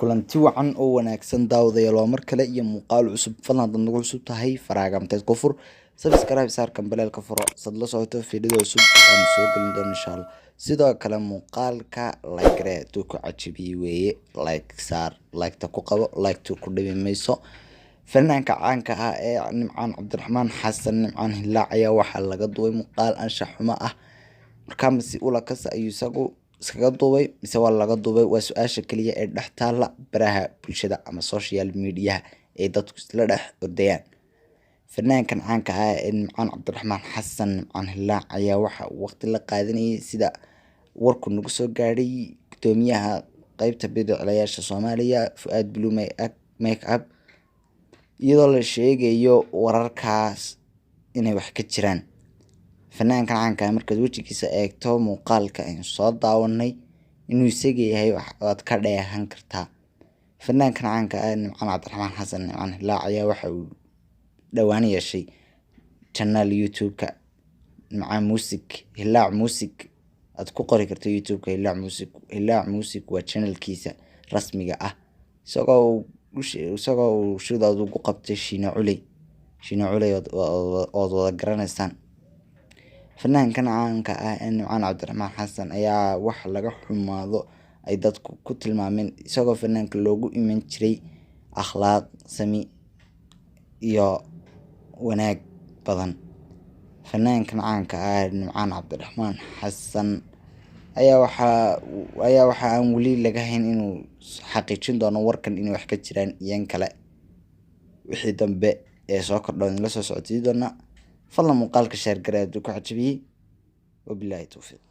kulanti wacan oo wanaagsan daawadayaal waa mar kale iyo muuqaal cusub fadlan haddaad nagu cusub tahay faraagamteed ku fur subscribe saar kambalelka furo sad la socoto fiidiyada cusub aan soo gelin doono insha Allah sidoo kale muuqaalka like rate ku cajibi weeye like saar like ta ku qabo like tu ku dhibi mayso fanaanka caanka ah ee Nimcaan Cabdiraxmaan Xasan Nimcaan Hilaac ayaa waxaa laga duubay muuqaal anshax xumo ah markaa masi ula kas ayuu iskaga duubay mise waa laga duubay waa su'aasha kaliya ee dhex taala baraha bulshada ama social media ee dadku isla dhex ordayaan fanaankan caanka ah ee Nimcaan Cabdiraxmaan Xasan Nimcaan Hilaac ayaa waxa waqti la qaadanayay sida warku nagu soo gaaray gudoomiyaha qaybta bidiclayaasha Soomaaliya Fuaad Blue make up iyadoo la sheegayo wararkaas inay wax ka jiraan fanaankan caanka ah markaad wajigiisa eegto muuqaalka aynu soo daawanay inuu isaga yahay waad ka dheehan kartaa fanaankan caanka ah Nimcaan Cabdiraxmaan Xasan Nimcaan Hilaac ayaa waxa uu dhawaan yeeshay channel YouTube-ka Nimcaan HilaC Music aad ku qori karto YouTube-ka HilaC Music waa channelkiisa rasmiga ah isagoo shidaad ugu qabtay Shiina Culey oo wada garanaysaan fanaankan caanka ah Nimcaan Cabdiraxmaan Xasan ayaa wax laga xumaado ay dadku ku tilmaameen isagoo fanaanka loogu iman jiray akhlaaq sami iyo wanaag badan fanaankan caanka ah Nimcaan Cabdiraxmaan Xasan ayaa waxa aan wali laga hayn inuu xaqiijin doono warkan inay wax ka jiraan iyan kale wixii dambe ee soo kordhay la soo socodsiin doona fadlan muuqaalka share gareed ku xajibiyay wabillahi tawfiiq